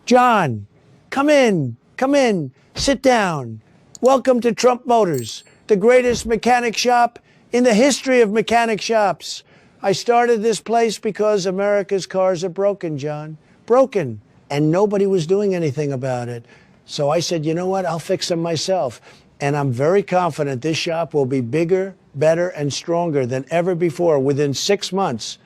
John, come in, sit down. Welcome to Trump Motors, the greatest mechanic shop in the history of mechanic shops. I started this place because America's cars are broken, John. Broken. And nobody was doing anything about it. So I said, you know what? I'll fix them myself. And I'm very confident this shop will be bigger, better, and stronger than ever before within 6 months.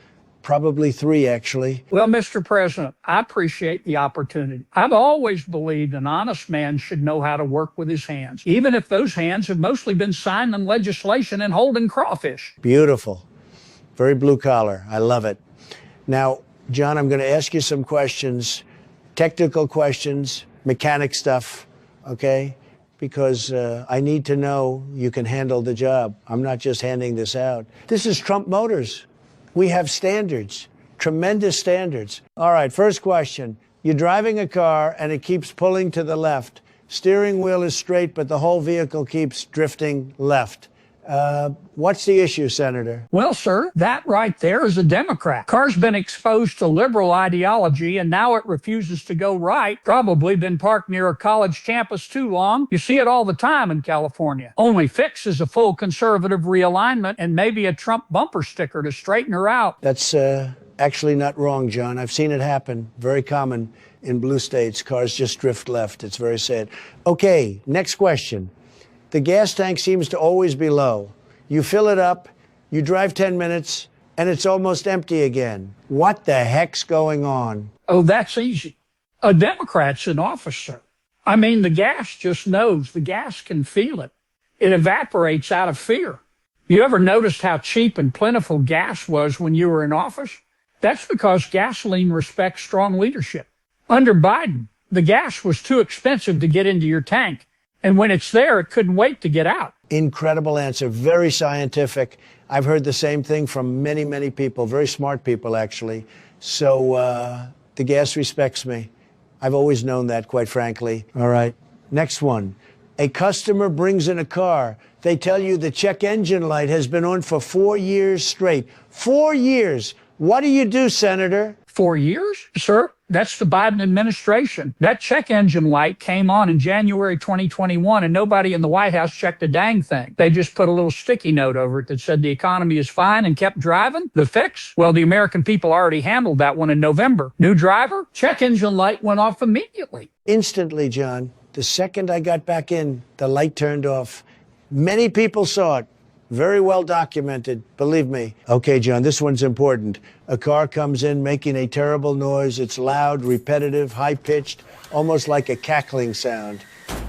Probably 3, actually. Well, Mr. President, I appreciate the opportunity. I've always believed an honest man should know how to work with his hands, even if those hands have mostly been signing legislation and holding crawfish. Beautiful. Very blue collar. I love it. Now, John, I'm going to ask you some questions, technical questions, mechanic stuff, okay? Because I need to know you can handle the job. I'm not just handing this out. This is Trump Motors. We have standards, tremendous standards. All right, first question. You're driving a car and it keeps pulling to the left. Steering wheel is straight, but the whole vehicle keeps drifting left. What's the issue, Senator? Well, sir, that right there is a Democrat. Car's been exposed to liberal ideology, and now it refuses to go right. Probably been parked near a college campus too long. You see it all the time in California. Only fix is a full conservative realignment and maybe a Trump bumper sticker to straighten her out. That's actually not wrong, John. I've seen it happen. Very common in blue states. Cars just drift left. It's very sad. Okay, next question. The gas tank seems to always be low. You fill it up, you drive 10 minutes, and it's almost empty again. What the heck's going on? Oh, that's easy. A Democrat's in office, sir. I mean, the gas just knows. The gas can feel it. It evaporates out of fear. You ever noticed how cheap and plentiful gas was when you were in office? That's because gasoline respects strong leadership. Under Biden, the gas was too expensive to get into your tank. And when it's there, it couldn't wait to get out. Incredible answer. Very scientific. I've heard the same thing from many, many people, very smart people, actually. So the gas respects me. I've always known that, quite frankly. All right. Next one. A customer brings in a car. They tell you the check engine light has been on for 4 years straight. 4 years. What do you do, Senator? 4 years, sir? That's the Biden administration. That check engine light came on in January 2021, and nobody in the White House checked a dang thing. They just put a little sticky note over it that said the economy is fine and kept driving. The fix? Well, the American people already handled that one in November. New driver? Check engine light went off immediately. Instantly, John. The second I got back in, the light turned off. Many people saw it. Very well documented, believe me. Okay, John, this one's important. A car comes in making a terrible noise. It's loud, repetitive, high-pitched, almost like a cackling sound.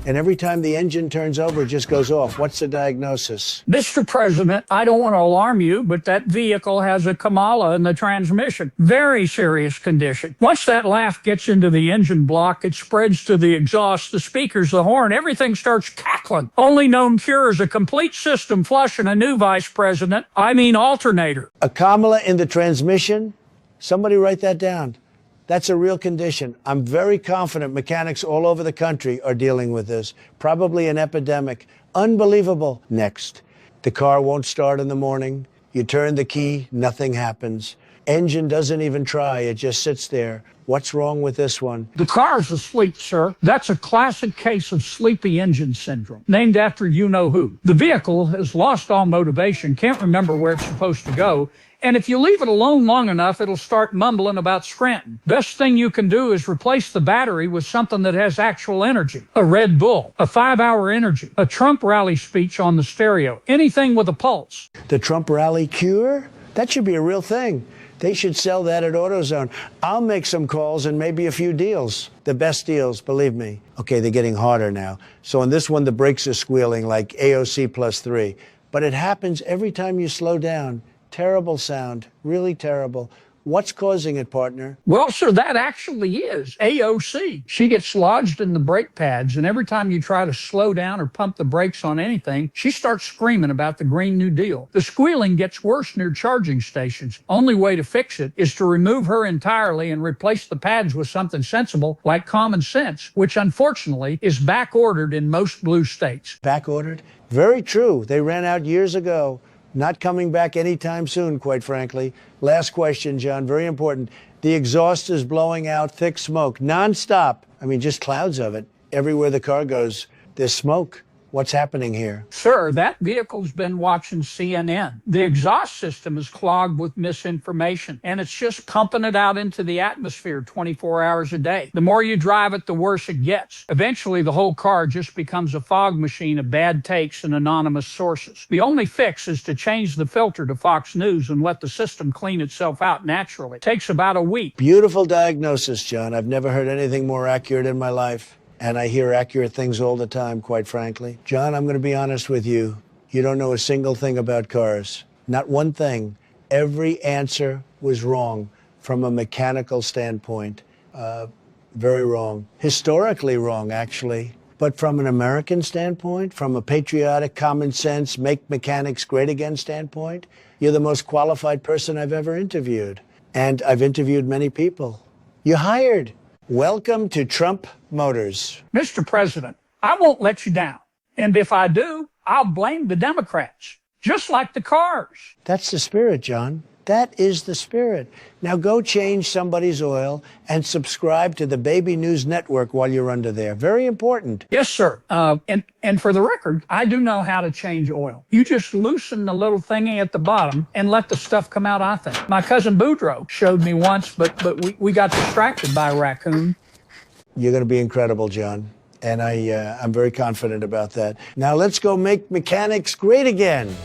And every time the engine turns over, it just goes off. What's the diagnosis? Mr. President, I don't want to alarm you, but that vehicle has a Kamala in the transmission. Very serious condition. Once that laugh gets into the engine block, it spreads to the exhaust, the speakers, the horn, everything starts cackling. Only known cure is a complete system flush and a new vice president. I mean alternator. A Kamala in the transmission? Somebody write that down. That's a real condition. I'm very confident mechanics all over the country are dealing with this. Probably an epidemic. Unbelievable. Next. The car won't start in the morning. You turn the key, nothing happens. Engine doesn't even try. It just sits there. What's wrong with this one? The car's asleep, sir. That's a classic case of sleepy engine syndrome, named after you-know-who. The vehicle has lost all motivation, can't remember where it's supposed to go, and if you leave it alone long enough, it'll start mumbling about Scranton. Best thing you can do is replace the battery with something that has actual energy. A Red Bull, a 5-hour energy, a Trump rally speech on the stereo, anything with a pulse. The Trump rally cure? That should be a real thing. They should sell that at AutoZone. I'll make some calls and maybe a few deals. The best deals, believe me. Okay, they're getting harder now. So on this one, the brakes are squealing like AOC +3. But it happens every time you slow down. Terrible sound, really terrible. What's causing it, partner? Well, sir, that actually is AOC. She gets lodged in the brake pads, and every time you try to slow down or pump the brakes on anything, she starts screaming about the Green New Deal. The squealing gets worse near charging stations. Only way to fix it is to remove her entirely and replace the pads with something sensible like common sense, which unfortunately is back-ordered in most blue states. Back-ordered? Very true. They ran out years ago. Not coming back anytime soon, quite frankly. Last question, John, very important. The exhaust is blowing out thick smoke nonstop. I mean, just clouds of it. Everywhere the car goes, there's smoke. What's happening here? Sir, that vehicle's been watching CNN. The exhaust system is clogged with misinformation, and it's just pumping it out into the atmosphere 24 hours a day. The more you drive it, the worse it gets. Eventually, the whole car just becomes a fog machine of bad takes and anonymous sources. The only fix is to change the filter to Fox News and let the system clean itself out naturally. It takes about a week. Beautiful diagnosis, John. I've never heard anything more accurate in my life. And I hear accurate things all the time, quite frankly. John, I'm going to be honest with you. You don't know a single thing about cars. Not one thing. Every answer was wrong from a mechanical standpoint. Very wrong. Historically wrong, actually. But from an American standpoint, from a patriotic, common sense, make mechanics great again standpoint, you're the most qualified person I've ever interviewed. And I've interviewed many people. You're hired. Welcome to Trump Motors. Mr. President, I won't let you down. And if I do, I'll blame the Democrats, just like the cars. That's the spirit, John. That is the spirit. Now go change somebody's oil and subscribe to the Baby News Network while you're under there. Very important. Yes, sir. And for the record, I do know how to change oil. You just loosen the little thingy at the bottom and let the stuff come out, I think. My cousin Boudreaux showed me once, but we got distracted by a raccoon. You're going to be incredible, John. And I'm very confident about that. Now let's go make mechanics great again.